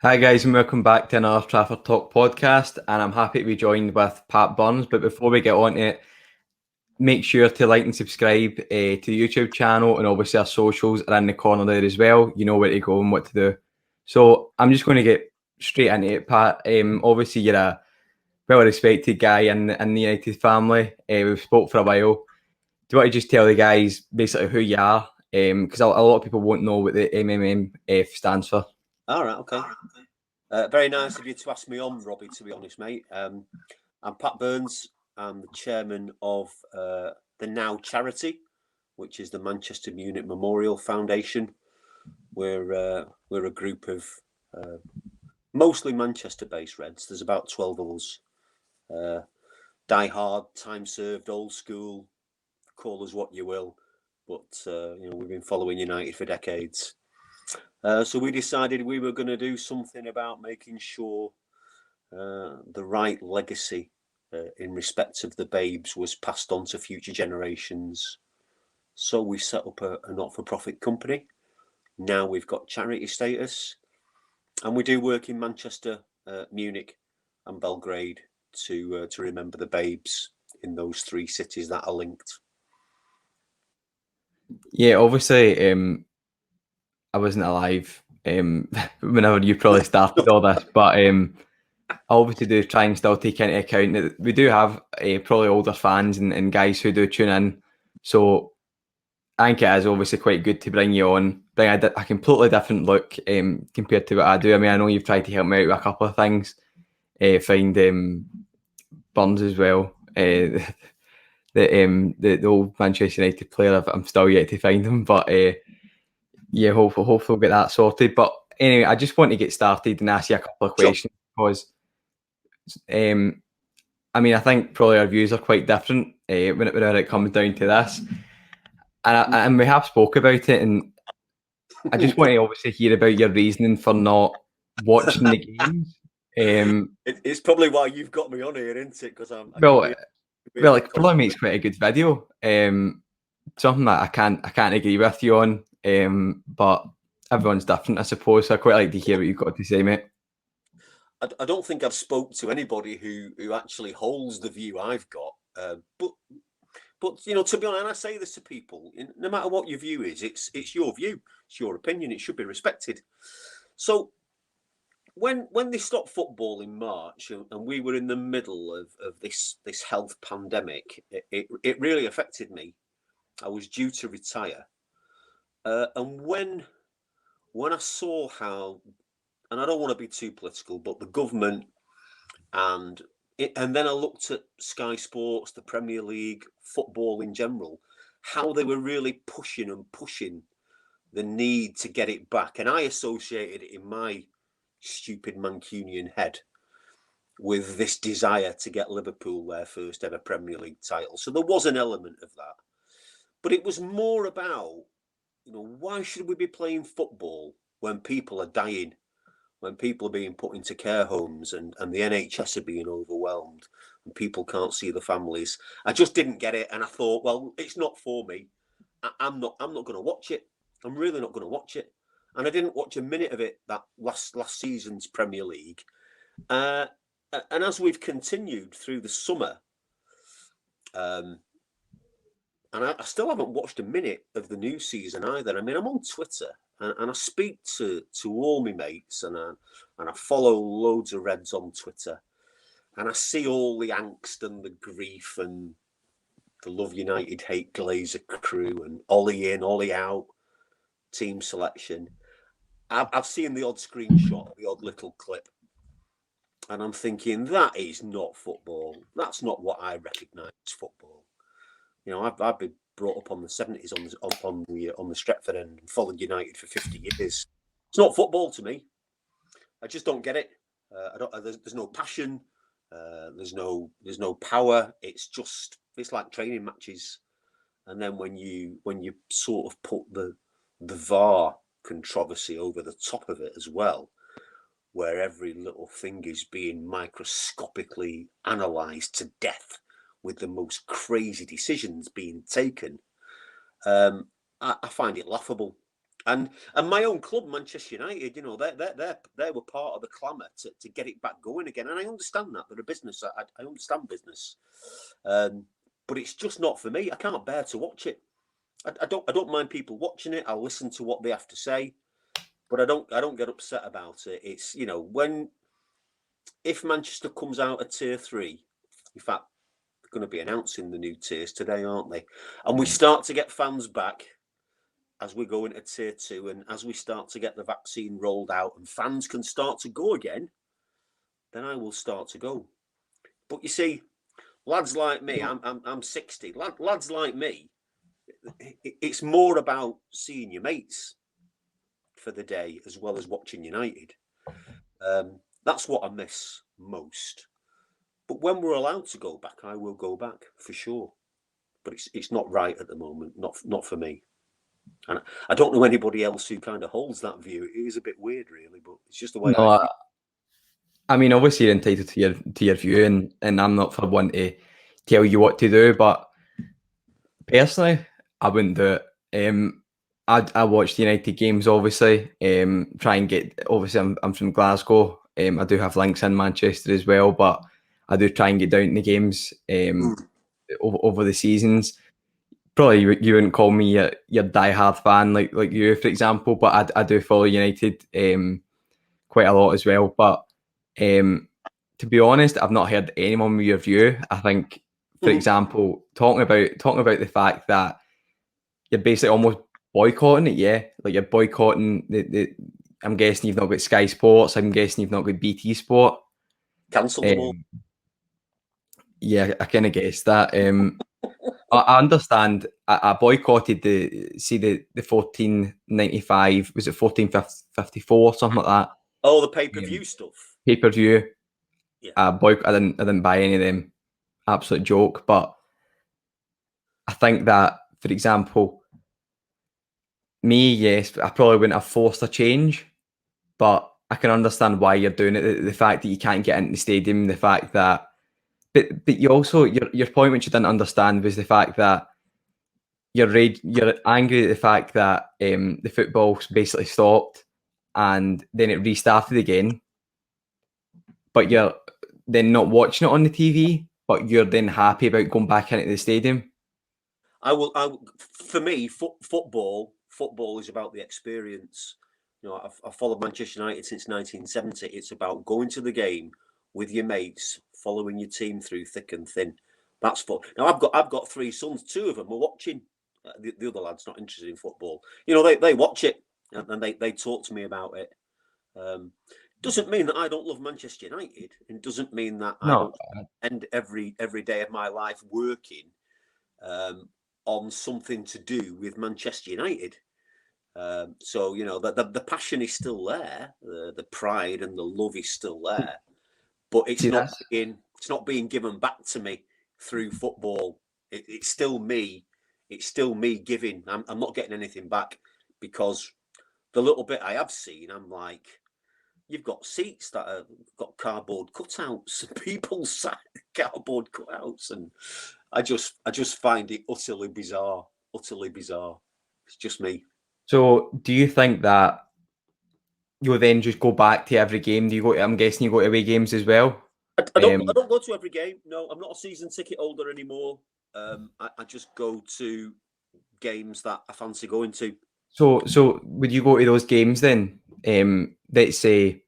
Hi guys, and welcome back to another Trafford Talk podcast. And I'm happy to be joined with Pat Burns. But before we get on to it, make sure to like and subscribe to the YouTube channel, and obviously our socials are in the corner there as well. You know where to go and what to do. So I'm just going to get straight into it, Pat. Obviously you're a well-respected guy in the United family. We've spoke for a while. Do you want to just tell the guys basically who you are? Because a lot of people won't know what the MMMF stands for. All right, okay. Very nice of you to ask me on, Robbie, to be honest, mate. I'm Pat Burns. I'm the chairman of the Now charity, which is the Manchester Munich Memorial Foundation. We're a group of mostly Manchester-based Reds. There's about 12 of us. Die hard, time served, old school, call us what you will. But we've been following United for decades. So we decided we were going to do something about making sure the right legacy in respect of the Babes was passed on to future generations. So we set up a not-for-profit company. Now we've got charity status, and we do work in Manchester, Munich and Belgrade to remember the Babes in those three cities that are linked. Yeah, obviously, I wasn't alive whenever you probably started all this, but I obviously do try and still take into account that we do have probably older fans and guys who do tune in. So I think it is obviously quite good to bring you on, bring a completely different look compared to what I do. I mean, I know you've tried to help me out with a couple of things, find Burns as well. The old Manchester United player, I'm still yet to find him, but yeah, hopefully we'll get that sorted. But anyway, I just want to get started and ask you a couple of questions because, I mean, I think probably our views are quite different whenever it comes down to this, and we have spoke about it, and I just want to obviously hear about your reasoning for not watching the games. It's probably why you've got me on here, isn't it? Because it probably makes quite a good video. Something that I can't agree with you on. But everyone's different, I suppose. So I quite like to hear what you've got to say, mate. I don't think I've spoke to anybody who actually holds the view I've got. But to be honest, and I say this to people, no matter what your view is, it's your view, it's your opinion, it should be respected. So when they stopped football in March and we were in the middle of this health pandemic, it really affected me. I was due to retire, and when I saw how, and I don't want to be too political, but the government and then I looked at Sky Sports, the Premier League, football in general, how they were really pushing the need to get it back. And I associated it in my stupid Mancunian head with this desire to get Liverpool their first ever Premier League title. So there was an element of that. But it was more about, why should we be playing football when people are dying? When people are being put into care homes and the NHS are being overwhelmed and people can't see the families. I just didn't get it. And I thought, well, it's not for me. I'm not going to watch it. I'm really not going to watch it. And I didn't watch a minute of it that last season's Premier League. And as we've continued through the summer, and I still haven't watched a minute of the new season either. I mean, I'm on Twitter and I speak to all my mates and I follow loads of Reds on Twitter, and I see all the angst and the grief and the Love United, Hate Glazer crew and Ollie in, Ollie out, team selection. I've seen the odd screenshot, the odd little clip, and I'm thinking that is not football. That's not what I recognise as football. I've been brought up on the 70s on the Stretford end and followed United for 50 years. It's not football to me. I just don't get it. There's no passion. There's no power. It's like training matches. And then when you sort of put the VAR controversy over the top of it as well, where every little thing is being microscopically analysed to death, with the most crazy decisions being taken, I find it laughable. And my own club, Manchester United, you know, they were part of the clamour to get it back going again. And I understand that they're a business. I understand business, but it's just not for me. I can't bear to watch it. I don't mind people watching it. I'll listen to what they have to say, but I don't get upset about it. It's, you know, if Manchester comes out of tier 3, in fact, they're going to be announcing the new tiers today, aren't they? And we start to get fans back as we go into tier 2, and as we start to get the vaccine rolled out and fans can start to go again, then I will start to go. But you see, lads like me, I'm 60. Lads like me, it's more about seeing your mates for the day as well as watching United. That's what I miss most. But when we're allowed to go back, I will go back for sure. But it's not right at the moment, not for me. And I don't know anybody else who kind of holds that view. It is a bit weird, really, but it's just the way I feel. I mean, obviously you're entitled to your view, and I'm not for one to tell you what to do, but personally, I wouldn't do it. I watch the United games, obviously. Try and get, obviously, I'm from Glasgow. I do have links in Manchester as well, but I do try and get down to the games over the seasons. Probably you wouldn't call me your die-hard fan like you, for example, but I do follow United quite a lot as well. But to be honest, I've not heard anyone with your view. I think, for example, talking about the fact that you're basically almost boycotting it, yeah. Like you're boycotting the I'm guessing you've not got Sky Sports. I'm guessing you've not got BT Sport. Cancel them all. Yeah, I kind of guessed that. I understand. I boycotted the 14.95. Was it 14.54 something like that? Oh, the pay-per-view stuff. Pay-per-view. Yeah. I didn't buy any of them. Absolute joke. But I think that, for example, me, yes, I probably wouldn't have forced a change, but I can understand why you're doing it. The fact that you can't get into the stadium, the fact that, but you also, your point, which you didn't understand, was the fact that you're angry at the fact that the football's basically stopped and then it restarted again, but you're then not watching it on the TV, but you're then happy about going back into the stadium. For me, football is about the experience. You know, I've followed Manchester United since 1970. It's about going to the game with your mates, following your team through thick and thin. That's fun. Now I've got 3 sons. 2 of them are watching. The other lad's not interested in football. You know, they watch it and they talk to me about it. Doesn't mean that I don't love Manchester United, and doesn't mean that I don't end every day of my life working on something to do with Manchester United. So, you know, the passion is still there, the pride and the love is still there, but it's not being given back to me through football. It's still me. It's still me giving. I'm not getting anything back, because the little bit I have seen, I'm like, you've got seats that have got cardboard cutouts, people sat cardboard cutouts, and I just find it utterly bizarre. Utterly bizarre. It's just me. So, do you think that you'll then just go back to every game? I'm guessing you go to away games as well. I don't go to every game. No, I'm not a season ticket holder anymore. I just go to games that I fancy going to. So would you go to those games then? Let's say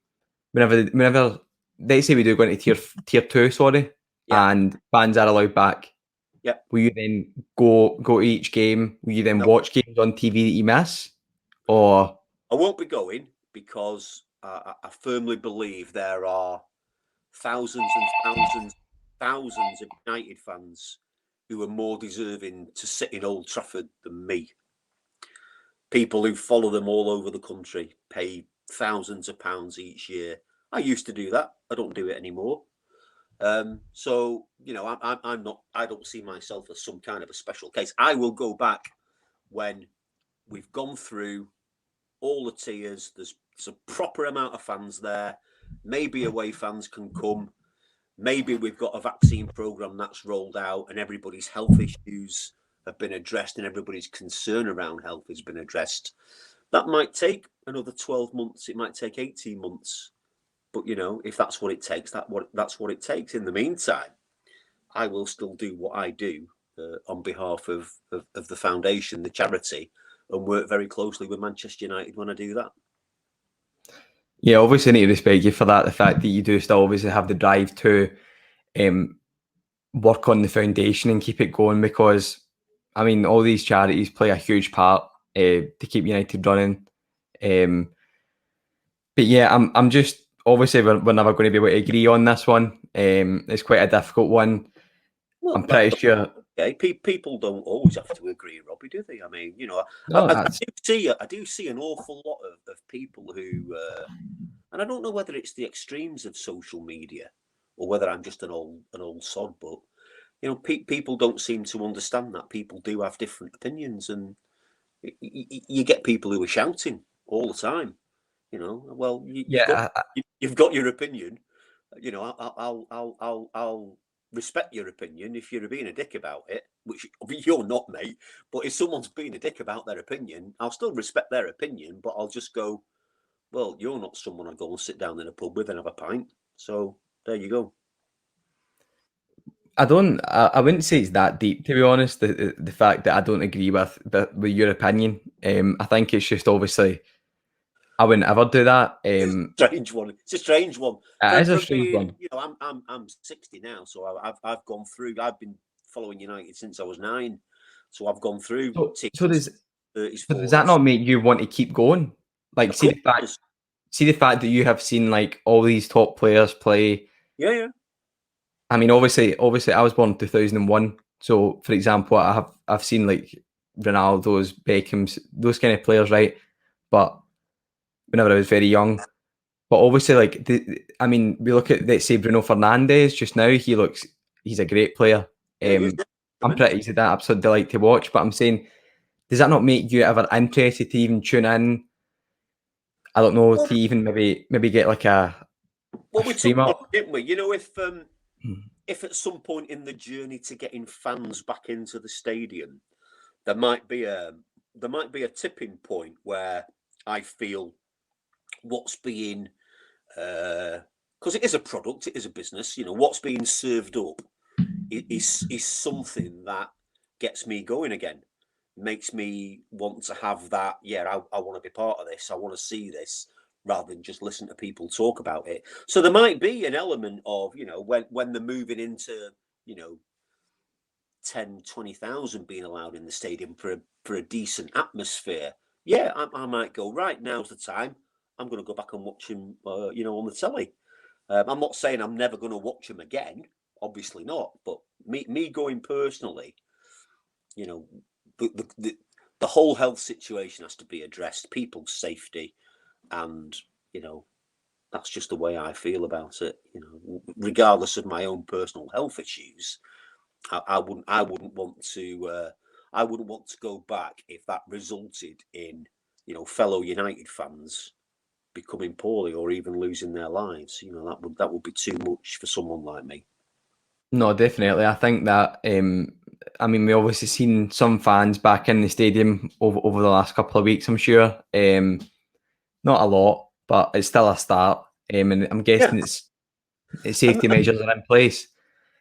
whenever let's say we do go into tier 2, sorry, and fans are allowed back. Yeah. Will you then go to each game? Will you then watch games on TV that you miss? Or I won't be going, because I firmly believe there are thousands and thousands of United fans who are more deserving to sit in Old Trafford than me. People who follow them all over the country, pay thousands of pounds each year. I used to do that. I don't do it anymore. So, you know, I don't see myself as some kind of a special case. I will go back when we've gone through all the tiers. There's a proper amount of fans there. Maybe away fans can come. Maybe we've got a vaccine program that's rolled out and everybody's health issues have been addressed and everybody's concern around health has been addressed. That might take another 12 months. It might take 18 months. But, if that's what it takes, that's what it takes. In the meantime, I will still do what I do on behalf of the foundation, the charity, and work very closely with Manchester United when I do that. Yeah, obviously I need to respect you for that. The fact that you do still obviously have the drive to work on the foundation and keep it going, because I mean all these charities play a huge part to keep United running. But yeah, I'm just obviously we're never going to be able to agree on this one. It's quite a difficult one. Well, I'm pretty sure. Okay, people don't always have to agree, Robbie, do they? I mean, No, I do see an awful lot of people who, and I don't know whether it's the extremes of social media or whether I'm just an old sod, but people don't seem to understand that people do have different opinions, and you get people who are shouting all the time. Well, you've got your opinion. I'll respect your opinion if you're being a dick about it, which you're not, mate. But if someone's being a dick about their opinion, I'll still respect their opinion, but I'll just go, well, you're not someone I'd go and sit down in a pub with and have a pint. So there you go. I wouldn't say it's that deep, to be honest. The fact that I don't agree with your opinion, I think it's just obviously I wouldn't ever do that. It's a strange one. It's a strange one. It is a strange one. I'm 60 now, so I've gone through. I've been following United since I was 9, so I've gone through. So does that not make you want to keep going? Like, see the fact that you have seen like all these top players play. Yeah. I mean, obviously, I was born in 2001. So, for example, I've seen like Ronaldo's, Beckham's, those kind of players, right? But whenever I was very young. But obviously, like, we look at, let's say, Bruno Fernandes just now. He's a great player. I'm pretty easy that absolute delight to watch. But I'm saying, does that not make you ever interested to even tune in? I don't know, to even maybe get like a we stream up, didn't we? If at some point in the journey to getting fans back into the stadium, there might be a tipping point where I feel what's being, because it is a product, it is a business. What's being served up is something that gets me going again, makes me want to have that. Yeah, I want to be part of this. I want to see this, rather than just listen to people talk about it. So there might be an element of, when they're moving into, 10, 20,000 being allowed in the stadium for a decent atmosphere. Yeah, I might go, right, now's the time. I'm going to go back and watch him, on the telly. I'm not saying I'm never going to watch him again. Obviously not. But me going personally, the whole health situation has to be addressed, people's safety. And, that's just the way I feel about it. Regardless of my own personal health issues, I wouldn't want to go back if that resulted in, fellow United fans becoming poorly or even losing their lives. That would be too much for someone like me. No, definitely. I think that. We obviously seen some fans back in the stadium over the last couple of weeks. I'm sure. Not a lot, but it's still a start. And I'm guessing it's safety measures are in place.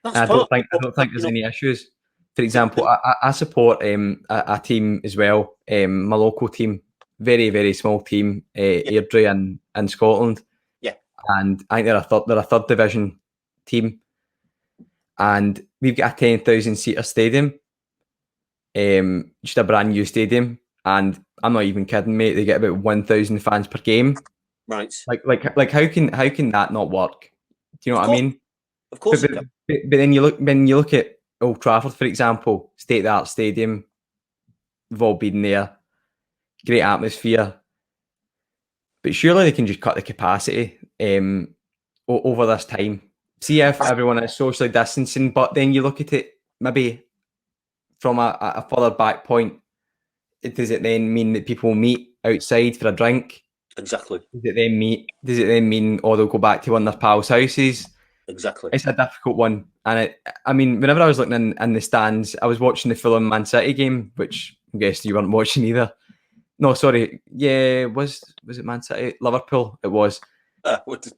I don't think there's any issues. For example, I support a team as well. My local team, very very small team, Airdrie in Scotland. Yeah, and I think they're a third division team, and we've got a 10,000 seater stadium. Just a brand new stadium, and I'm not even kidding, mate. They get about 1,000 fans per game. Right. Like how can that not work? Do you know what I mean? Of course. But then you look at Old Trafford, for example, state-of-the-art stadium. We've all been there. Great atmosphere. But surely they can just cut the capacity over this time. See if everyone is socially distancing, but then you look at it maybe from a further back point. Does it then mean that people meet outside for a drink? Exactly. Does it then mean they'll go back to one of their pals' houses? Exactly. It's a difficult one. And whenever I was looking in the stands, I was watching the Fulham Man City game, which I guess you weren't watching either. No, sorry. Yeah, was it Man City? Liverpool. It was.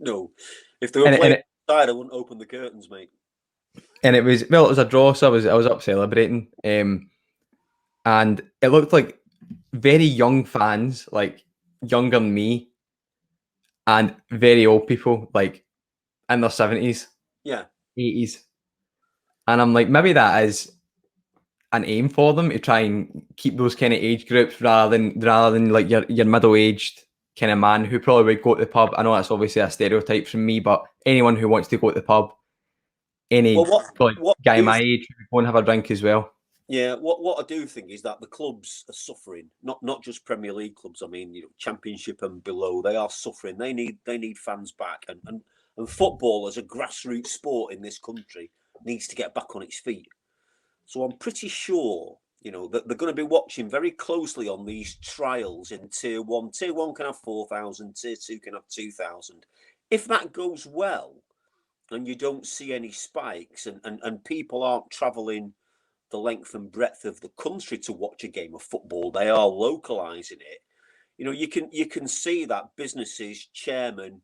No, if they were And playing outside, I wouldn't open the curtains, mate. it was, well, it was a draw, so I was up celebrating. And it looked like very young fans, like younger than me, and very old people, like in their 70s, Yeah. 80s. And I'm like, maybe that is an aim for them to try and keep those kind of age groups rather than like your middle aged kind of man who probably would go to the pub. I know that's obviously a stereotype from me, but anyone who wants to go to the pub, any guy my age who would go and have a drink as well. Yeah, what I do think is that the clubs are suffering, not just Premier League clubs. I mean, Championship and below, they are suffering. They need fans back, and football as a grassroots sport in this country needs to get back on its feet. So I'm pretty sure, that they're going to be watching very closely on these trials in Tier 1. Tier 1 can have 4,000, Tier 2 can have 2,000. If that goes well, and you don't see any spikes, and people aren't travelling the length and breadth of the country to watch a game of football, they are localizing it. You can see that businesses, chairmen,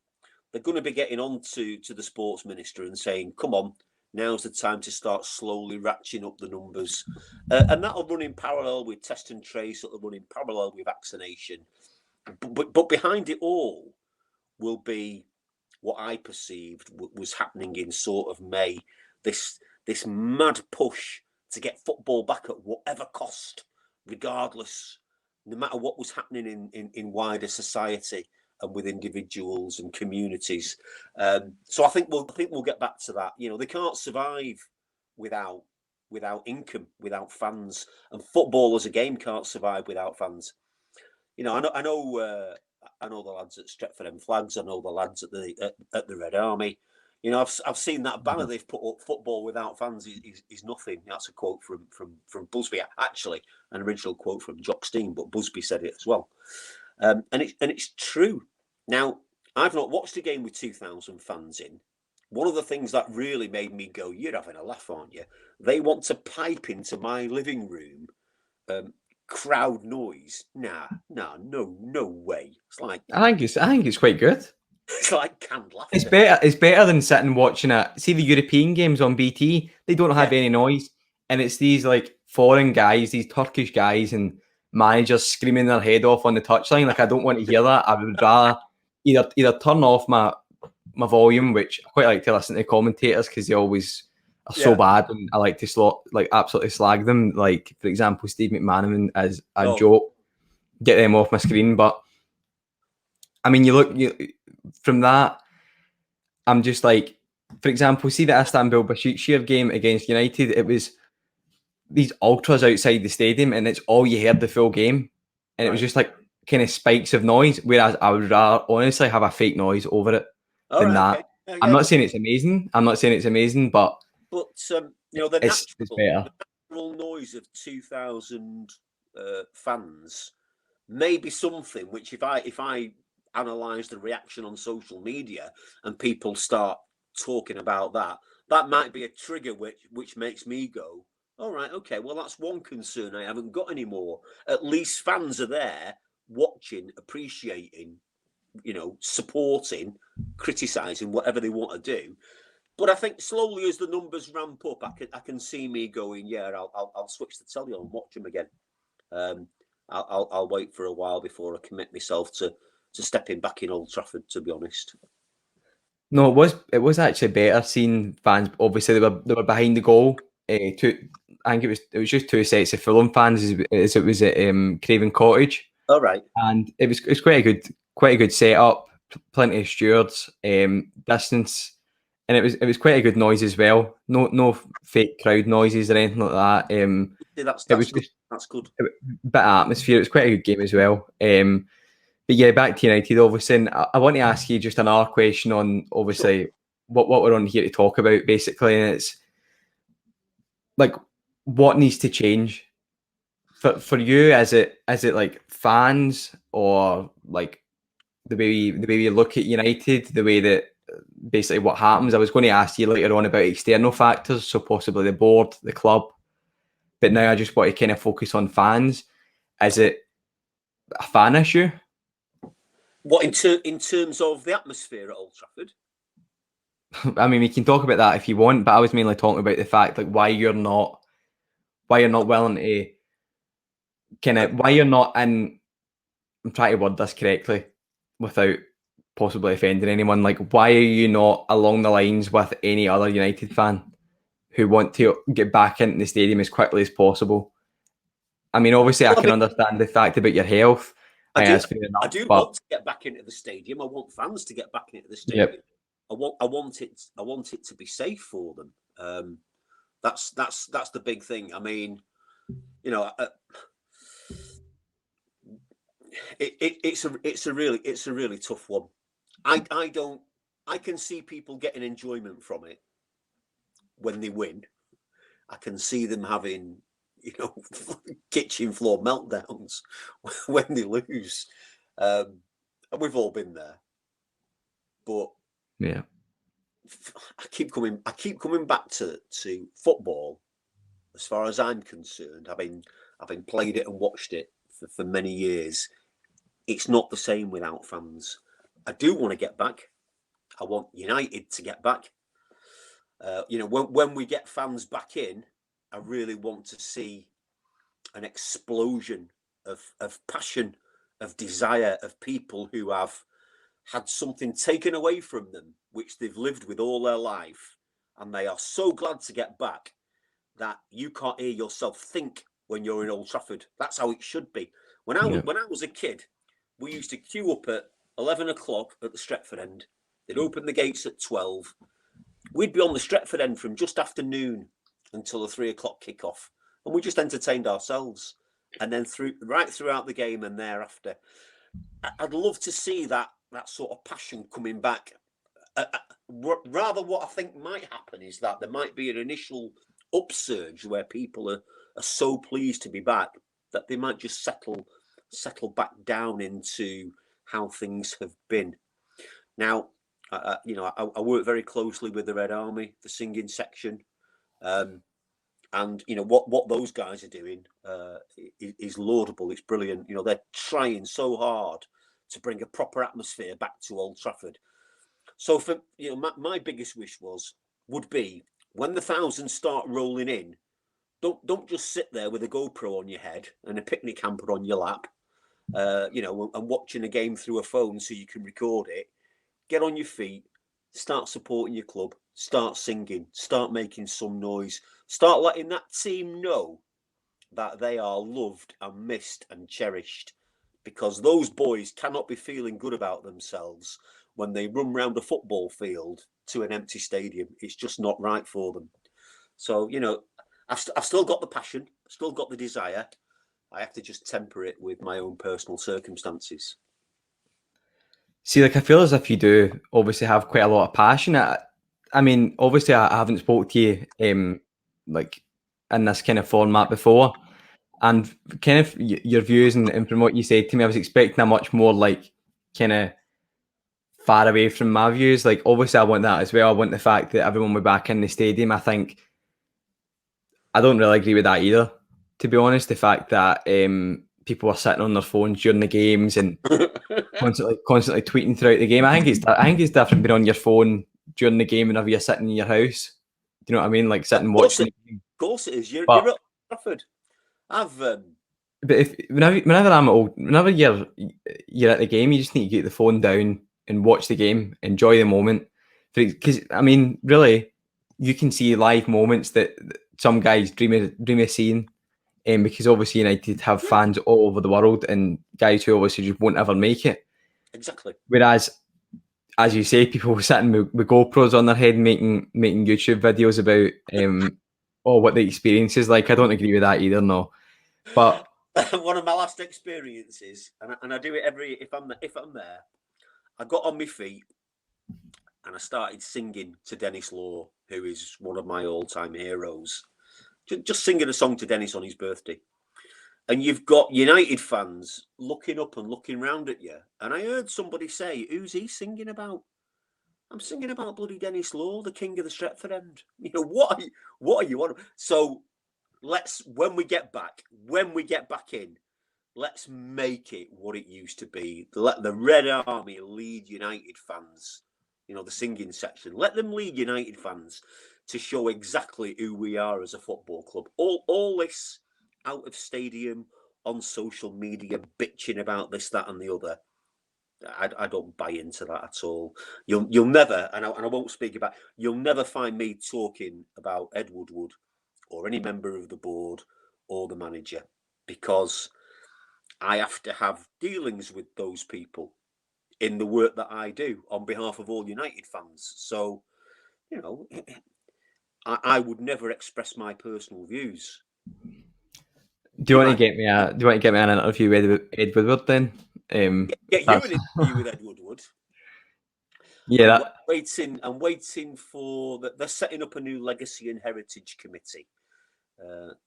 they're going to be getting on to the sports minister and saying, come on, now's the time to start slowly ratcheting up the numbers. And that'll run in parallel with test and trace, it'll run in parallel with vaccination. But behind it all will be what I perceived was happening in sort of May, this mad push to get football back at whatever cost, regardless, no matter what was happening in wider society and with individuals and communities. So I think we'll get back to that. They can't survive without income, without fans, and football as a game can't survive without fans. I know the lads at Stretford and Flags. I know the lads at the Red Army. I've seen that banner they've put up. Football without fans is nothing. That's a quote from Busby. Actually, an original quote from Jock Stein, but Busby said it as well. And it's true. Now, I've not watched a game with 2,000 fans in. One of the things that really made me go, "You're having a laugh, aren't you?" They want to pipe into my living room. Crowd noise. No way. It's like I think it's quite good. It's like canned laughter. It's better than sitting watching see the European games on BT. They don't have any noise, and it's these like foreign guys, these Turkish guys and managers screaming their head off on the touchline. Like, I don't want to hear that. I would rather either turn off my volume, which I quite like to listen to commentators because they always are so bad, and I like to absolutely slag them. Like, for example, Steve McManaman as a joke. Get them off my screen. But I mean, you from that, I'm just like, for example, see the Istanbul Başakşehir game against United. It was these ultras outside the stadium, and it's all you heard the full game, and it was just like kind of spikes of noise. Whereas I would rather honestly have a fake noise over it than that. Okay. Yeah, I'm not saying it's amazing. But the natural noise of 2,000 fans may be something which, if I analyze the reaction on social media and people start talking about that might be a trigger which makes me go, all right, okay, well, that's one concern I haven't got anymore. At least fans are there watching, appreciating, supporting, criticizing, whatever they want to do. But I think slowly as the numbers ramp up, I can see me going, yeah, I'll switch the telly on and watch them again. I'll wait for a while before I commit myself to stepping back in Old Trafford, to be honest. No, it was actually better seeing fans. Obviously, they were behind the goal. I think it was just two sets of Fulham fans as it was at Craven Cottage. All right, and it was quite a good setup. Plenty of stewards, distance, and it was quite a good noise as well. No fake crowd noises or anything like that. That's good. That's good. Bit of atmosphere. It was quite a good game as well. But yeah, back to United, obviously. And I want to ask you just another question on, obviously, what we're on here to talk about, basically. And it's like, what needs to change for you? Is it like fans, or like the way we look at United, the way that basically what happens? I was going to ask you later on about external factors, so possibly the board, the club. But now I just want to kind of focus on fans. Is it a fan issue. What in terms of the atmosphere at Old Trafford? I mean, we can talk about that if you want, but I was mainly talking about the fact like why you're not willing to why you're not in. I'm trying to word this correctly without possibly offending anyone. Like, why are you not along the lines with any other United fan who want to get back into the stadium as quickly as possible? I mean, obviously, I can understand the fact about your health. I That's fair enough, I do want to get back into the stadium. I want fans to get back into the stadium. Yep. I want it to be safe for them. That's the big thing. I mean, you know, it's a really tough one. I can see people getting enjoyment from it when they win. I can see them having, you know, kitchen floor meltdowns when they lose. And we've all been there. But yeah, I keep coming back to football. As far as I'm concerned, having played it and watched it for many years, it's not the same without fans. I do want to get back. I want United to get back. You know, when we get fans back in, I really want to see an explosion of passion, of desire, of people who have had something taken away from them, which they've lived with all their life, and they are so glad to get back that you can't hear yourself think when you're in Old Trafford. That's how it should be. When I was a kid, we used to queue up at 11 o'clock at the Stretford end. They'd open the gates at 12. We'd be on the Stretford end from just after noon until the 3 o'clock kickoff, and we just entertained ourselves. And then right throughout the game and thereafter, I'd love to see that sort of passion coming back. Rather, what I think might happen is that there might be an initial upsurge where people are so pleased to be back that they might just settle back down into how things have been. Now, you know, I work very closely with the Red Army, the singing section, and you know what those guys are doing is laudable. It's brilliant. You know, they're trying so hard to bring a proper atmosphere back to Old Trafford. So, for you know, my biggest wish would be when the thousands start rolling in, don't just sit there with a GoPro on your head and a picnic hamper on your lap, you know, and watching a game through a phone so you can record it. Get on your feet, start supporting your club, start singing, start making some noise, start letting that team know that they are loved and missed and cherished, because those boys cannot be feeling good about themselves when they run round a football field to an empty stadium. It's just not right for them. So, you know, I've still got the passion, still got the desire. I have to just temper it with my own personal circumstances. See, like, I feel as if you do obviously have quite a lot of passion. I mean, obviously, I haven't spoke to you like in this kind of format before, and kind of your views and from what you said to me, I was expecting a much more like kind of far away from my views. Like, obviously, I want that as well. I want the fact that everyone will be back in the stadium. I think I don't really agree with that either, to be honest. The fact that people are sitting on their phones during the games and constantly tweeting throughout the game. I think it's different being on your phone during the game whenever you're sitting in your house. Do you know what I mean? Like sitting and watching. Of course it is. You're at Trafford. But whenever you're at the game, you just need to get the phone down and watch the game, enjoy the moment. Because I mean, really, you can see live moments that some guys dream of seeing. Because obviously United have fans all over the world and guys who obviously just won't ever make it. Exactly. Whereas, as you say, people sitting with GoPros on their head making YouTube videos about what the experience is like. I don't agree with that either, no. But one of my last experiences, and I do it if I'm there, I got on my feet and I started singing to Dennis Law, who is one of my all-time heroes. Just singing a song to Dennis on his birthday. And you've got United fans looking up and looking round at you. And I heard somebody say, "Who's he singing about?" I'm singing about bloody Dennis Law, the king of the Stretford end. You know, what are you on? So when we get back in, let's make it what it used to be. Let the Red Army lead United fans, the singing section. Let them lead United fans to show exactly who we are as a football club. All this out of stadium, on social media, bitching about this, that, and the other. I don't buy into that at all. You'll never, and I won't speak about. You'll never find me talking about Ed Woodward or any member of the board or the manager, because I have to have dealings with those people in the work that I do on behalf of all United fans. So, I would never express my personal views. Do you want to get me an interview with Ed Woodward then? Get you an interview with Ed Woodward. Yeah, I'm waiting for that. They're setting up a new legacy and heritage committee.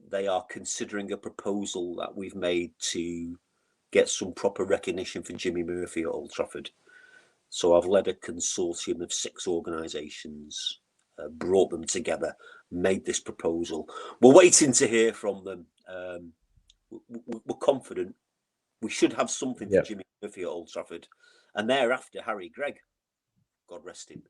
They are considering a proposal that we've made to get some proper recognition for Jimmy Murphy at Old Trafford. So I've led a consortium of 6 organisations, brought them together, made this proposal. We're waiting to hear from them. We're confident we should have something for Jimmy Murphy at Old Trafford, and thereafter Harry Gregg, God rest him.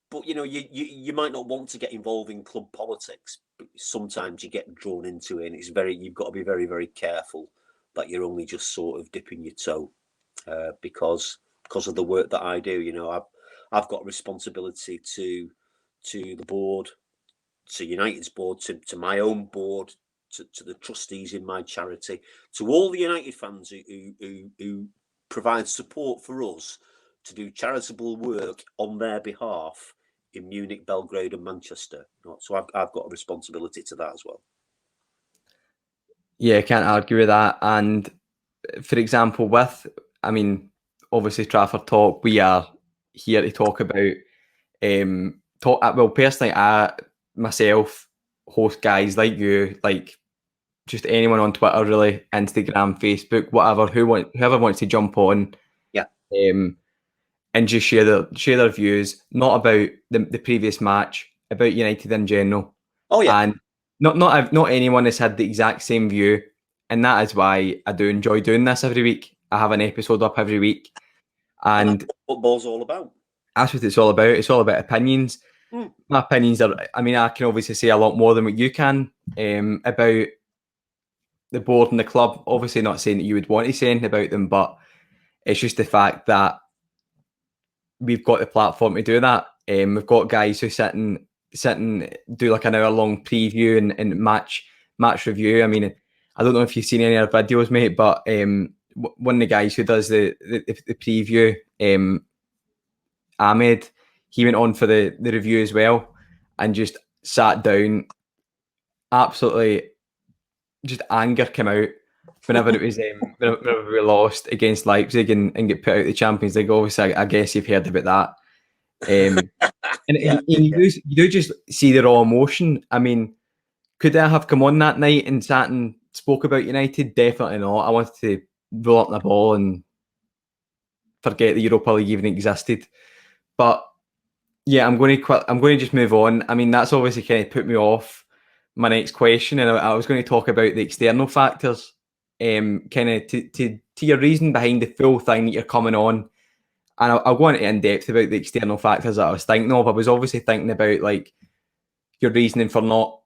But you might not want to get involved in club politics, but sometimes you get drawn into it, and you've got to be very, very careful that you're only just sort of dipping your toe, because of the work that I do. I've got a responsibility to the board, to United's board, to my own board, to the trustees in my charity, to all the United fans who provide support for us to do charitable work on their behalf in Munich, Belgrade, and Manchester. So I've got a responsibility to that as well. Yeah, I can't argue with that. And for example, obviously Trafford Talk, we are here to talk about personally, I myself host guys like you, like just anyone on Twitter, really, Instagram, Facebook, whatever, whoever wants to jump on, and just share their views, not about the previous match, about United in general. Oh yeah, and not anyone has had the exact same view, and that is why I do enjoy doing this every week. I have an episode up every week, and that's what football's all about. That's what it's all about. It's all about opinions. My opinions are, I can obviously say a lot more than what you can about the board and the club. Obviously not saying that you would want to say anything about them, but it's just the fact that we've got the platform to do that. We've got guys who sit and do like an hour-long preview and match review. I don't know if you've seen any of our videos, mate, but one of the guys who does the preview, Ahmed, he went on for the review as well and just sat down. Absolutely, just anger came out whenever it was whenever we lost against Leipzig and get put out of the Champions League. Obviously, I guess you've heard about that. You do just see the raw emotion. Could I have come on that night and sat and spoke about United? Definitely not. I wanted to roll up the ball and forget the Europa League even existed. But yeah, I'm going to just move on. That's obviously kind of put me off my next question, and I was going to talk about the external factors, kind of to your reason behind the full thing that you're coming on. And I'll go into in depth about the external factors that I was thinking of. I was obviously thinking about like your reasoning for not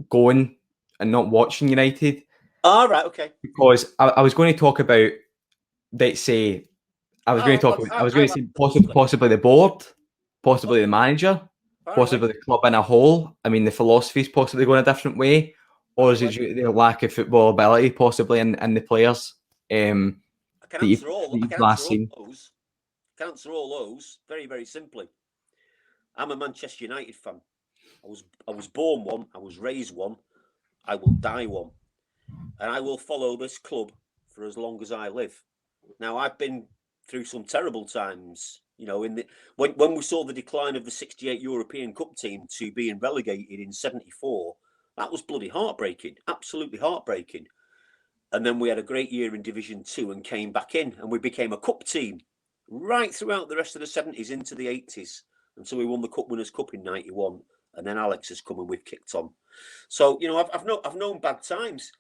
going and not watching United. All right, okay. Because I was going to talk about, let's say, I was going to say possibly the board, possibly the manager, possibly the club in a whole. The philosophy is possibly going a different way, or is it due to the lack of football ability, possibly in the players? I can answer all those very, very simply. I'm a Manchester United fan. I was born one. I was raised one. I will die one, and I will follow this club for as long as I live. Now, I've been through some terrible times, when we saw the decline of the '68 European Cup team to being relegated in '74. That was bloody heartbreaking, absolutely heartbreaking. And then we had a great year in Division 2 and came back in, and we became a cup team right throughout the rest of the '70s into the '80s until we won the Cup Winners' Cup in '91. And then Alex has come and we've kicked on. So, I've known bad times.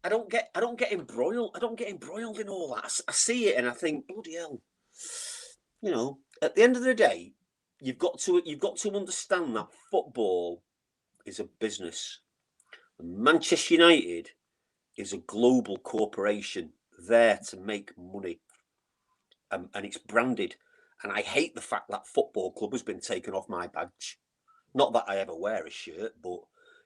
I don't get embroiled. I don't get embroiled in all that. I see it and I think, bloody hell. You know, at the end of the day, you've got to understand that football is a business. Manchester United is a global corporation there to make money, and it's branded. And I hate the fact that football club has been taken off my badge. Not that I ever wear a shirt, but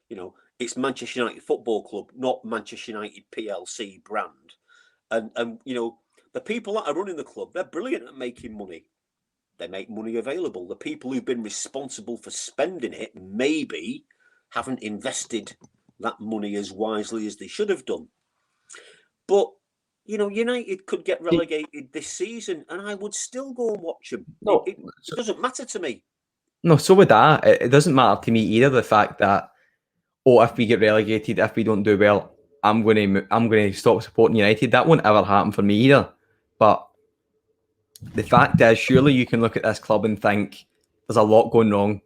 you know, it's Manchester United Football Club, not Manchester United PLC brand. And you know, the people that are running the club, they're brilliant at making money. They make money available. The people who've been responsible for spending it maybe haven't invested that money as wisely as they should have done. But you know, United could get relegated this season, and I would still go and watch them. No, It doesn't matter to me. no, so would I. It doesn't matter to me either. The fact that, oh, if we get relegated, if we don't do well, I'm going to stop supporting United. That won't ever happen for me either. But the fact is, surely you can look at this club and think there's a lot going wrong.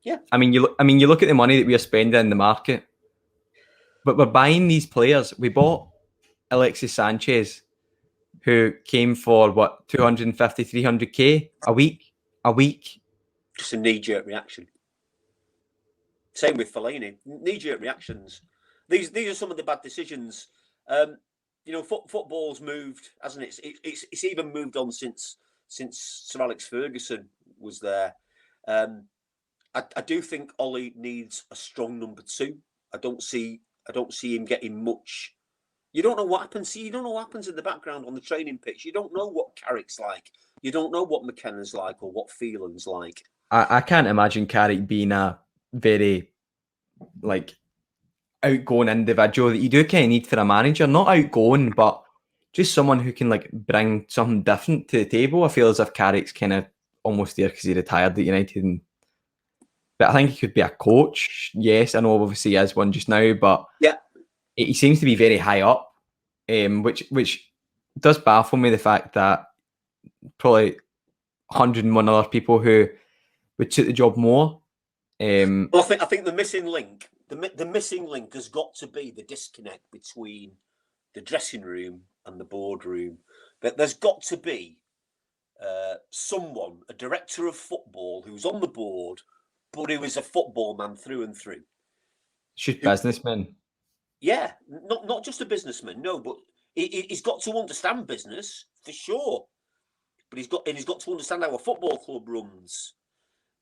Yeah. I mean, you look at the money that we are spending in the market, but we're buying these players. We bought Alexis Sanchez, who came for what, 250, 300k a week. Just a knee-jerk reaction. Same with Fellaini. Knee-jerk reactions. These are some of the bad decisions. You know, football's moved, hasn't it? It's even moved on since Sir Alex Ferguson was there. I do think Ollie needs a strong number 2. I don't see him getting much. You don't know what happens. See, you don't know what happens in the background on the training pitch. You don't know what Carrick's like. You don't know what McKenna's like or what Phelan's like. I can't imagine Carrick being a very like outgoing individual that you do kind of need for a manager. Not outgoing, but just someone who can like bring something different to the table. I feel as if Carrick's kind of almost there because he retired at United. But I think he could be a coach. Yes, I know obviously he is one just now, but yeah, he seems to be very high up, which does baffle me, the fact that probably 101 other people who would suit the job more. Well, I think the missing link, the missing link has got to be the disconnect between the dressing room and the boardroom. That there's got to be someone, a director of football, who's on the board, but who is a football man through and through. Businessman. Yeah, not just a businessman, no, but he's got to understand business for sure. But he's got to understand how a football club runs.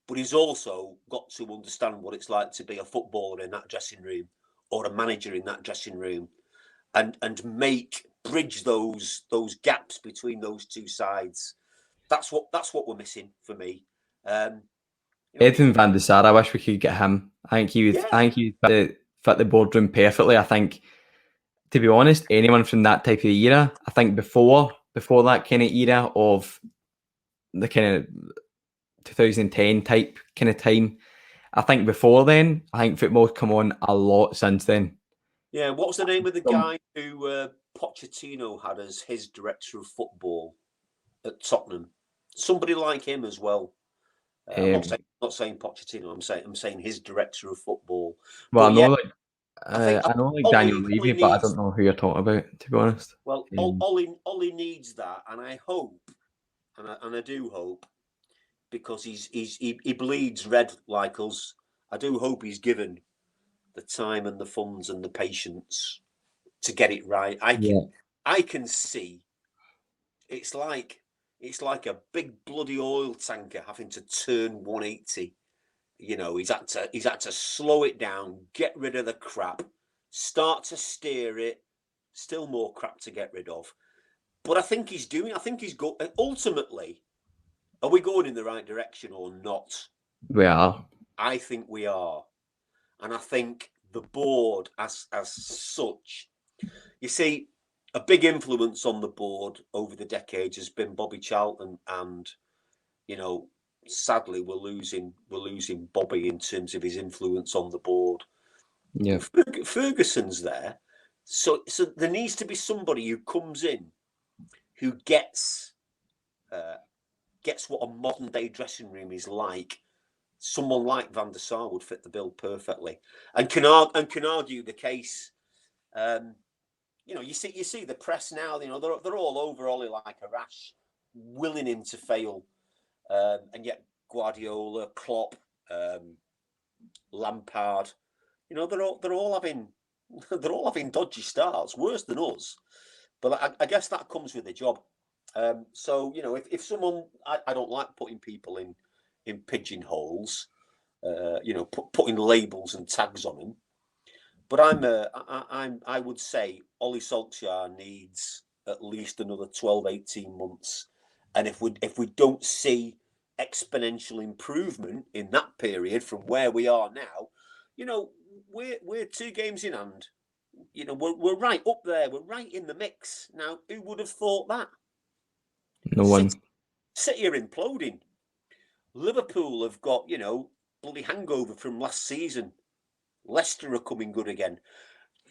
But he's also got to understand what it's like to be a footballer in that dressing room or a manager in that dressing room, and bridge those gaps between those two sides. That's what we're missing for me. Edwin van der Sar, I wish we could get him. I think he would. Yeah. I think he would fit the boardroom perfectly. I think, to be honest, anyone from that type of era. I think before that kind of era of the kind of 2010 type kind of time. I think before then, I think football's come on a lot since then. Yeah, what was the name of the guy who Pochettino had as his director of football at Tottenham? Somebody like him as well. I'm not saying Pochettino. I'm saying his director of football. Well, I know like Daniel Levy, but I don't know who you're talking about, to be honest. Well, Ollie needs that, and I hope, and I do hope, because he bleeds red like us. I do hope he's given the time and the funds and the patience to get it right. I can see it's like a big bloody oil tanker having to turn 180. You know, he's had to slow it down, get rid of the crap, start to steer it. Still more crap to get rid of. But I think he's ultimately, are we going in the right direction or not? We are. I think we are. And I think the board as such, you see, a big influence on the board over the decades has been Bobby Charlton, and you know, sadly we're losing Bobby in terms of his influence on the board. Yeah. Ferguson's there. So there needs to be somebody who comes in who gets what a modern day dressing room is like. Someone like Van der Sar would fit the bill perfectly, and can argue the case You see the press now. They're all over Ollie like a rash, willing him to fail, and yet Guardiola, Klopp, Lampard, they're all having dodgy starts, worse than us. But I guess that comes with the job. So if someone, I don't like putting people in pigeonholes, putting labels and tags on them. But I would say Ollie Solskjaer needs at least another 12, 18 months. And if we don't see exponential improvement in that period from where we are now, we're 2 games in hand. We're right up there. We're right in the mix. Now, who would have thought that? No one. City are imploding. Liverpool have got, bloody hangover from last season. Leicester are coming good again.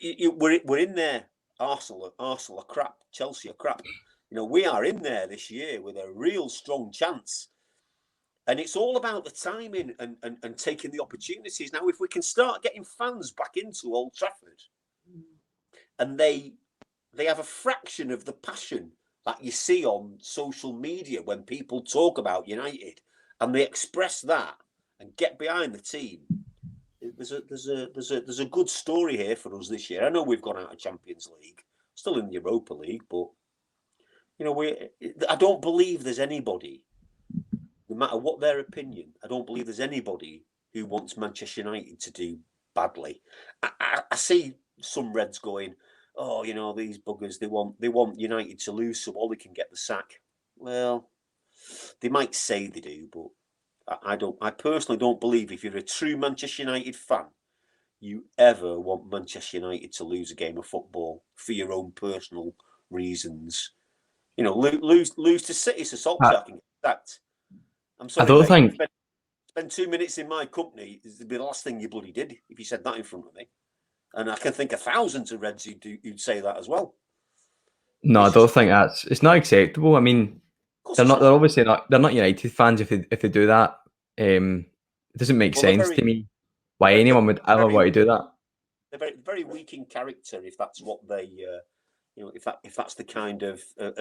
We're in there. Arsenal are crap. Chelsea are crap. We are in there this year with a real strong chance. And it's all about the timing and taking the opportunities. Now, if we can start getting fans back into Old Trafford, and they have a fraction of the passion that you see on social media when people talk about United, and they express that and get behind the team, there's a good story here for us this year. I know we've gone out of Champions League, still in the Europa League, but I don't believe there's anybody, no matter what their opinion, I don't believe there's anybody who wants Manchester United to do badly. I see some Reds going, oh, these buggers, they want United to lose so Ollie can get the sack. Well, they might say they do, but I personally don't believe if you're a true Manchester United fan, you ever want Manchester United to lose a game of football for your own personal reasons. Lose to City so Solskjaer can get sacked. I'm sorry, I don't mate, think. spend 2 minutes in my company is the last thing you bloody did if you said that in front of me. And I can think of thousands of Reds who'd say that as well. No, I don't think it's not acceptable. I mean, they're obviously not. They're not United fans if they do that. It doesn't make sense to me why anyone would ever want to do that. They're very, very weak in character if that's what they, if that's the kind of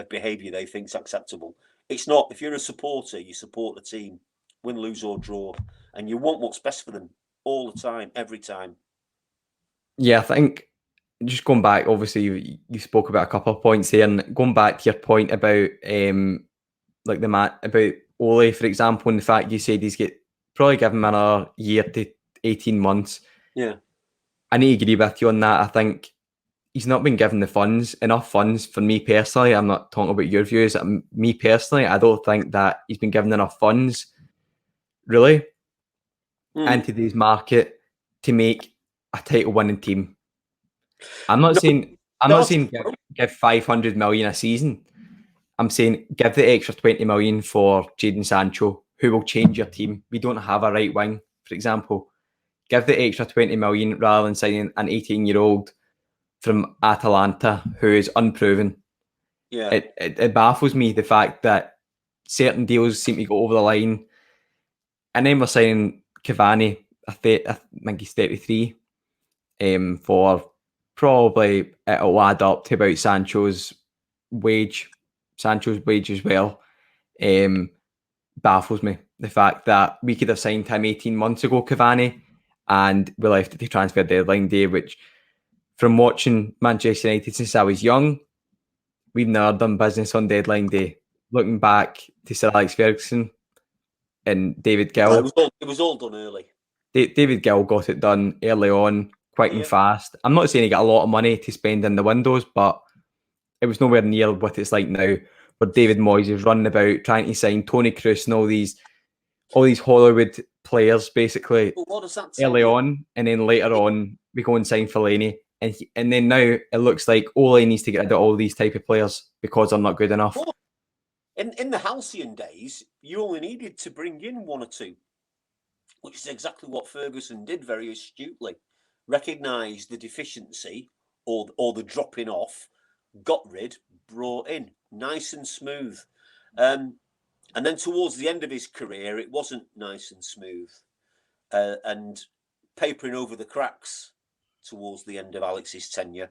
behaviour they think's acceptable. It's not. If you're a supporter, you support the team, win, lose or draw, and you want what's best for them all the time, every time. Yeah, I think just going back, obviously you spoke about a couple of points there, and going back to your point about like about Ole, for example, and the fact you said he's probably give him another year to 18 months. Yeah. I need to agree with you on that. I think he's not been given enough funds for me personally. I'm not talking about your views. Me personally, I don't think that he's been given enough funds, really, in today's market to make a title winning team. I'm not saying give 500 million a season. I'm saying give the extra 20 million for Jadon Sancho, who will change your team. We don't have a right wing, for example. Give the extra 20 million rather than signing an 18-year-old from Atalanta who is unproven. Yeah, it baffles me the fact that certain deals seem to go over the line, and then we're signing Cavani, I think he's 33, for probably it'll add up to about Sancho's wage as well. Baffles me the fact that we could have signed him 18 months ago, Cavani, and we left it to transfer deadline day, which from watching Manchester United since I was young, we've never done business on deadline day. Looking back to Sir Alex Ferguson and David Gill. It was all done early. David Gill got it done early on, quick and fast. I'm not saying he got a lot of money to spend in the windows, but it was nowhere near what it's like now, where David Moyes is running about trying to sign Toni Kroos and all these Hollywood players basically early on, and then later on we go and sign Fellaini, and then now it looks like Ole needs to get rid of all these type of players because they're not good enough. In the halcyon days, you only needed to bring in one or two, which is exactly what Ferguson did very astutely. Recognised the deficiency or the dropping off, got rid, brought in, nice and smooth. And then towards the end of his career, it wasn't nice and smooth, and papering over the cracks towards the end of Alex's tenure.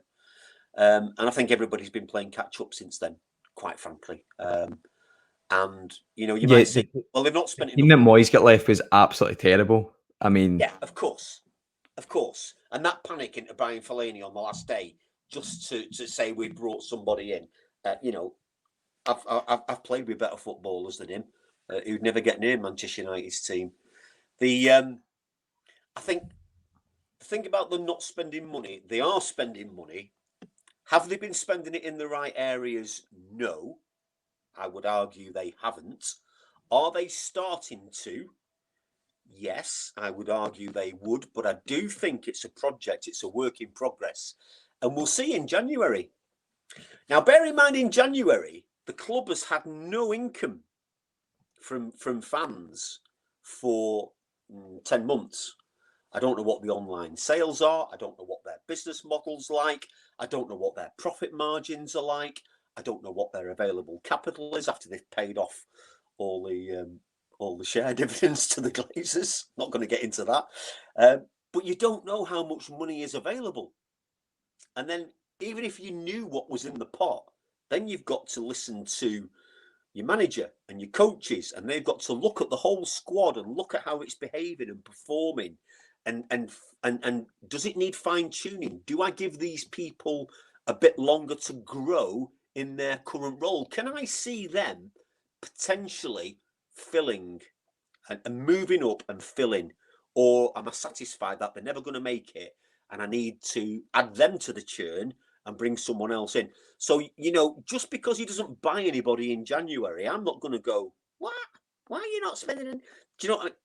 And I think everybody's been playing catch up since then, quite frankly. And you might say, well, they've not spent enough. The team that Moyes got left was absolutely terrible. I mean, yeah, of course, and that panic into Brian Fellaini on the last day just to say we brought somebody in. I've played with better footballers than him, who'd never get near Manchester United's team. I think the thing about them not spending money, they are spending money. Have they been spending it in the right areas? No. I would argue they haven't. Are they starting to? Yes, I would argue they would, but I do think it's a project, it's a work in progress. And we'll see in January. Now, bear in mind, in January, the club has had no income from fans for 10 months. I don't know what the online sales are. I don't know what their business model's like. I don't know what their profit margins are like. I don't know what their available capital is after they've paid off all the share dividends to the Glazers. Not going to get into that. But you don't know how much money is available. And then even if you knew what was in the pot, then you've got to listen to your manager and your coaches, and they've got to look at the whole squad and look at how it's behaving and performing. And does it need fine tuning? Do I give these people a bit longer to grow in their current role? Can I see them potentially filling and moving up and filling, or am I satisfied that they're never going to make it and I need to add them to the churn and bring someone else in? So, just because he doesn't buy anybody in January, I'm not going to go, what? Why are you not spending it? Do you know what?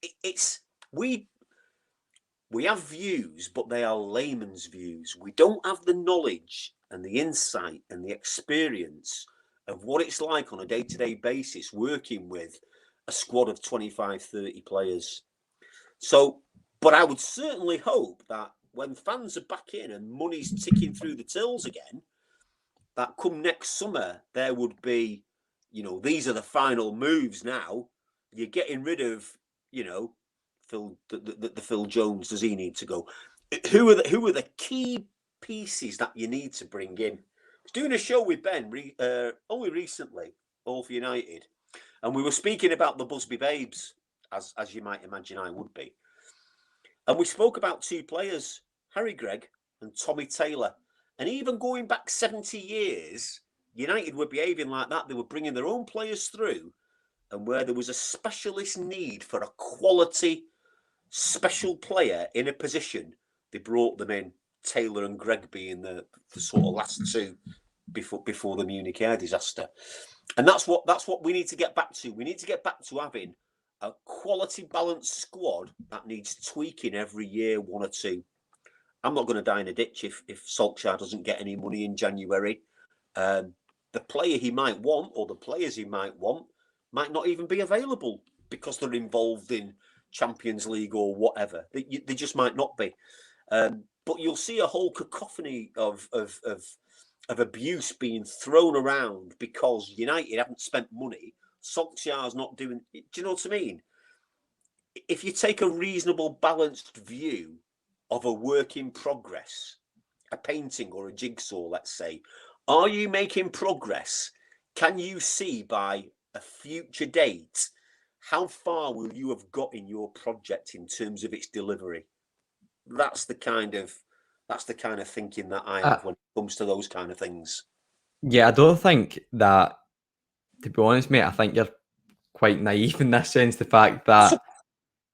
We have views, but they are layman's views. We don't have the knowledge and the insight and the experience of what it's like on a day-to-day basis working with a squad of 25, 30 players. So, but I would certainly hope that when fans are back in and money's ticking through the tills again, that come next summer, there would be, these are the final moves now. You're getting rid of, the Phil Jones. Does he need to go? Who are the key pieces that you need to bring in? I was doing a show with Ben only recently, All for United, and we were speaking about the Busby Babes, as you might imagine I would be. And we spoke about two players, Harry Gregg and Tommy Taylor. And even going back 70 years, United were behaving like that. They were bringing their own players through, and where there was a specialist need for a quality special player in a position, they brought them in. Taylor and Gregg being the sort of last two before the Munich air disaster. And that's what we need to get back to. We need to get back to having a quality balanced squad that needs tweaking every year, one or two. I'm not going to die in a ditch if Solskjaer doesn't get any money in January. The player he might want, or the players he might want, might not even be available because they're involved in Champions League or whatever. They just might not be. But you'll see a whole cacophony of abuse being thrown around because United haven't spent money. Solskjaer's not doing. Do you know what I mean? If you take a reasonable, balanced view of a work in progress, a painting or a jigsaw, let's say, are you making progress? Can you see by a future date how far will you have got in your project in terms of its delivery? That's the kind of thinking that I have when it comes to those kind of things. Yeah, I don't think that, to be honest, mate, I think you're quite naive in this sense. The fact that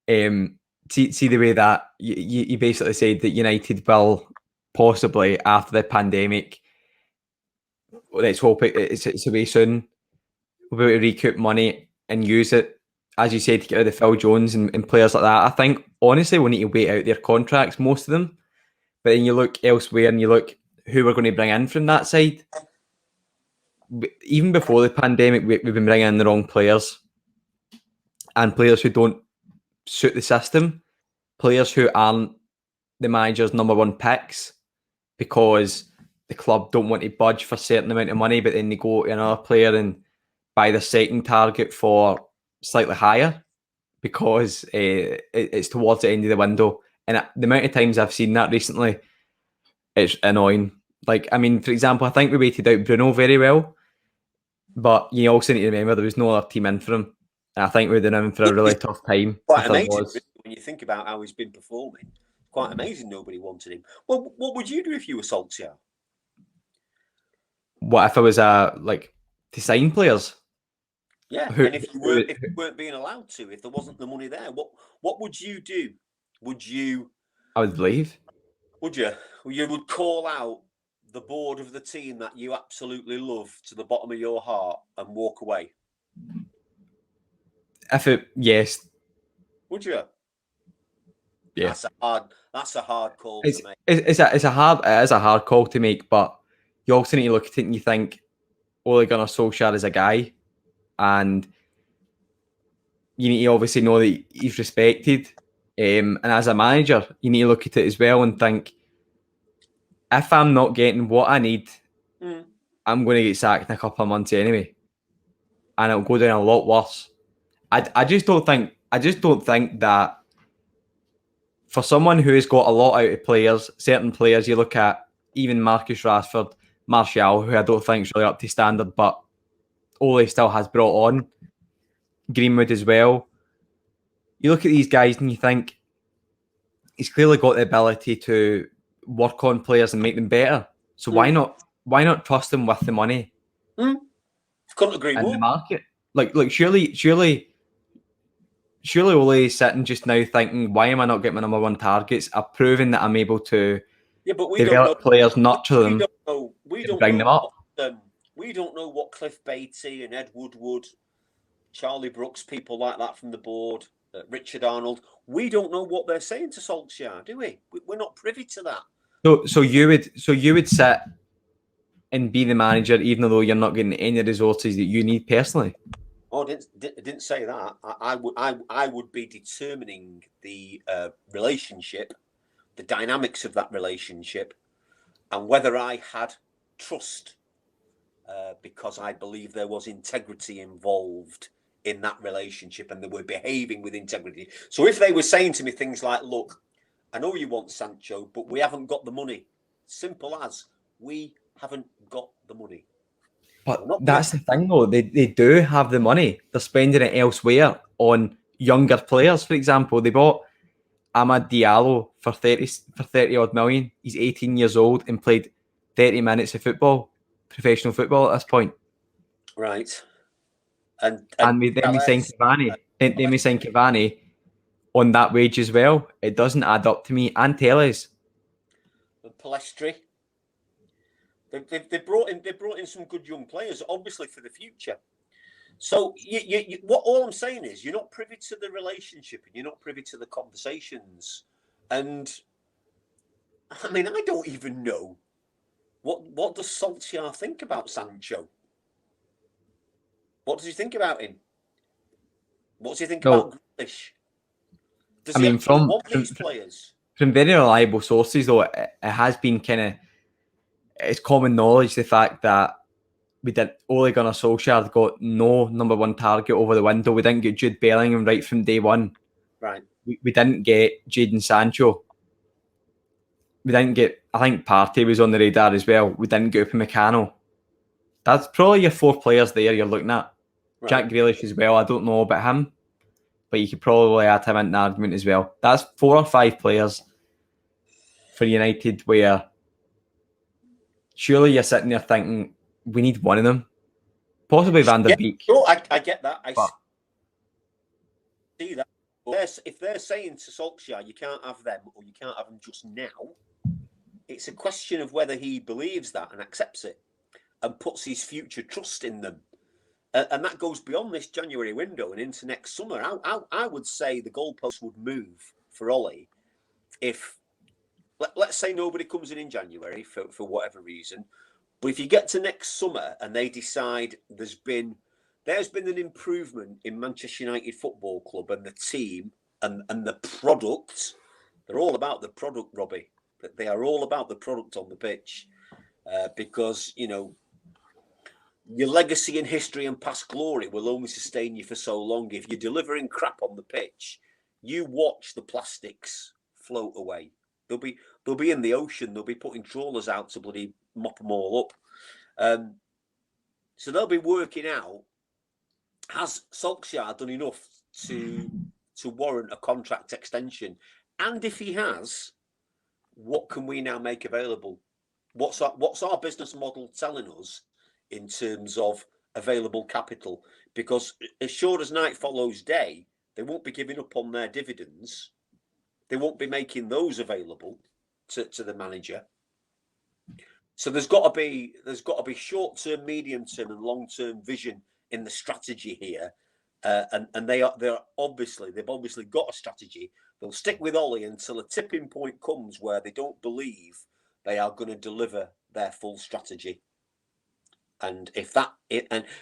see the way that you basically said that United will possibly, after the pandemic, let's hope it's away soon, we'll be able to recoup money and use it, as you said, to get rid of Phil Jones and players like that. I think, honestly, we need to wait out their contracts, most of them. But then you look elsewhere and you look who we're going to bring in from that side. Even before the pandemic, we've been bringing in the wrong players, and players who don't suit the system, players who aren't the manager's number one picks because the club don't want to budge for a certain amount of money, but then they go to another player and buy the second target for slightly higher because it's towards the end of the window. And the amount of times I've seen that recently, it's annoying. Like, I mean, for example, I think we waited out Bruno very well, but you also need to remember there was no other team in for him. And I think we'd have been in for a really tough time Quite if there amazing was. really, when you think about how he's been performing. Quite amazing nobody wanted him. Well, what would you do if you were Solskjaer? What if I was to sign players? Yeah, Who, and if you weren't being allowed to, if there wasn't the money there, what would you do? Would you? I would leave. Would you? You would call out the board of the team that you absolutely love to the bottom of your heart and walk away. Yes. Would you? Yeah. That's a hard call It's to make. it is a hard call to make, but you also need to look at it and you think Ole Gunnar Solskjaer is a guy, and you need to obviously know that he's respected. And as a manager, you need to look at it as well and think, if I'm not getting what I need, I'm going to get sacked in a couple of months anyway, and it'll go down a lot worse. I just don't think that for someone who has got a lot out of players, certain players, you look at even Marcus Rashford, Martial, who I don't think is really up to standard, but Ole still has brought on, Greenwood as well. You look at these guys and you think he's clearly got the ability to work on players and make them better. So why not trust him with the money Couldn't agree in more. the market? Like surely Ole is sitting just now thinking, why am I not getting my number one targets? I've proven that I'm able to develop players, nurture them, and bring them up. We don't know what Cliff Beattie and Ed Woodward, Charlie Brooks, people like that from the board, Richard Arnold. We don't know what they're saying to Solskjaer, do we? We're not privy to that. So you would sit and be the manager, even though you're not getting any resources that you need personally. Oh, I didn't say that. I would be determining the relationship, the dynamics of that relationship, and whether I had trust, because I believe there was integrity involved in that relationship and they were behaving with integrity. So if they were saying to me things like, look, I know you want Sancho, but we haven't got the money. Simple as, we haven't got the money. But that's the thing, though. They do have the money. They're spending it elsewhere on younger players. For example, they bought Amad Diallo for 30 odd million. He's 18 years old and played 30 minutes of football, professional football at this point. Right. And then we signed Cavani. Then we signed Cavani on that wage as well. It doesn't add up to me. And Telles. And Palestri. They brought in some good young players, obviously for the future. So what all I'm saying is you're not privy to the relationship and you're not privy to the conversations. And I mean, I don't even know what does Solskjaer think about Sancho? What does he think about him? What does he think about Grealish? Does he want these players? From very reliable sources, though, it has been it's common knowledge the fact that Ole Gunnar Solskjaer got no number one target over the window. We didn't get Jude Bellingham right from day one. Right. We didn't get Jadon Sancho. We didn't get, I think Partey was on the radar as well. We didn't get Upamecano. That's probably your 4 players there you're looking at. Right. Jack Grealish as well. I don't know about him, but you could probably add him in the argument as well. That's 4 or 5 players for United where surely you're sitting there thinking, we need one of them. Possibly Van der Beek. Sure, I get that. I see that. But if they're saying to Solskjaer, you can't have them or you can't have them just now, it's a question of whether he believes that and accepts it and puts his future trust in them. And that goes beyond this January window and into next summer. I would say the goalposts would move for Ollie if, let's say nobody comes in January for whatever reason. But if you get to next summer and they decide there's been an improvement in Manchester United Football Club and the team and the product, they're all about the product, Robbie. They are all about the product on the pitch, because, you know, your legacy and history and past glory will only sustain you for so long. If you're delivering crap on the pitch, you watch the plastics float away. They'll be in the ocean. They'll be putting trawlers out to bloody mop them all up. So they'll be working out, has Solskjaer done enough to warrant a contract extension? And if he has, what can we now make available? What's our business model telling us in terms of available capital? Because as sure as night follows day, they won't be giving up on their dividends. They won't be making those available to the manager. So there's got to be short-term, medium-term, and long-term vision in the strategy here, and they've obviously got a strategy. They'll stick with Ollie until a tipping point comes where they don't believe they are going to deliver their full strategy, and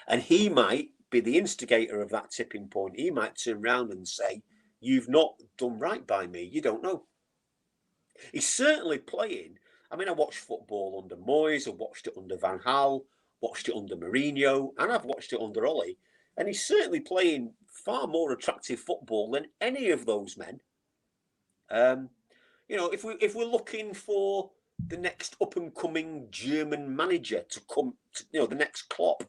and he might be the instigator of that tipping point. He might turn around and say, "You've not done right by me. You don't know." He's certainly playing. I mean, I watched football under Moyes, I watched it under Van Gaal, watched it under Mourinho, and I've watched it under Ollie. And he's certainly playing far more attractive football than any of those men. If we're looking for the next up and coming German manager to come, the next Klopp,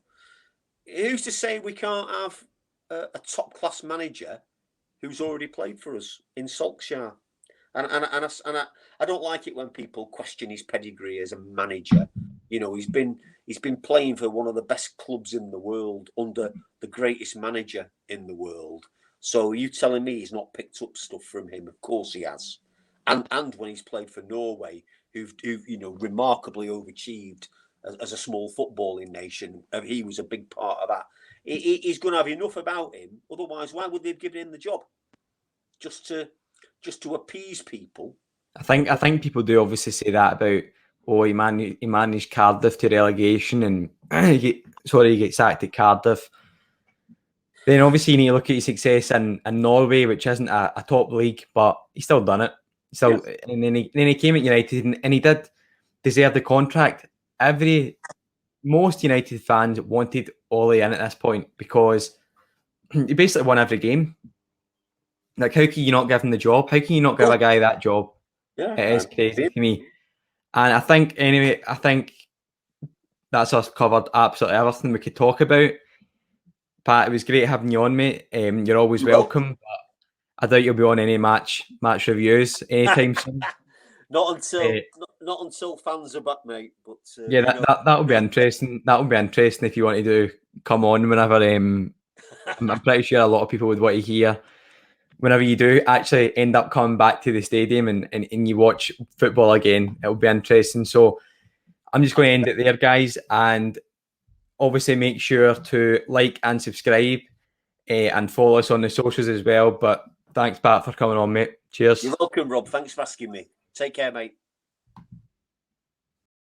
who's to say we can't have a top class manager who's already played for us in Solskjaer? And I don't like it when people question his pedigree as a manager. He's been playing for one of the best clubs in the world under the greatest manager in the world. So are you telling me he's not picked up stuff from him? Of course he has. And when he's played for Norway, who've remarkably overachieved as a small footballing nation, he was a big part of that. He's going to have enough about him. Otherwise, why would they have given him the job? Just to appease people. I think people do obviously say that about, he managed Cardiff to relegation and he gets sacked at Cardiff. Then obviously you need to look at his success in Norway, which isn't a top league, but he's still done it. So yes. And then he came at United and he did deserve the contract. Most United fans wanted Ollie in at this point because he basically won every game. Like, how can you not give him the job? How can you not give a guy that job? Yeah, it is crazy to me. And I think that's us covered absolutely everything we could talk about. Pat, it was great having you on, mate. You're always welcome. But I doubt you'll be on any match reviews anytime soon. Not until fans are back, mate. But that'll be interesting. That'll be interesting if you want to come on whenever. I'm pretty sure a lot of people would want to hear. Whenever you do actually end up coming back to the stadium and you watch football again, it'll be interesting. So I'm just going to end it there, guys. And obviously make sure to like and subscribe and follow us on the socials as well. But thanks, Pat, for coming on, mate. Cheers. You're welcome, Rob. Thanks for asking me. Take care, mate.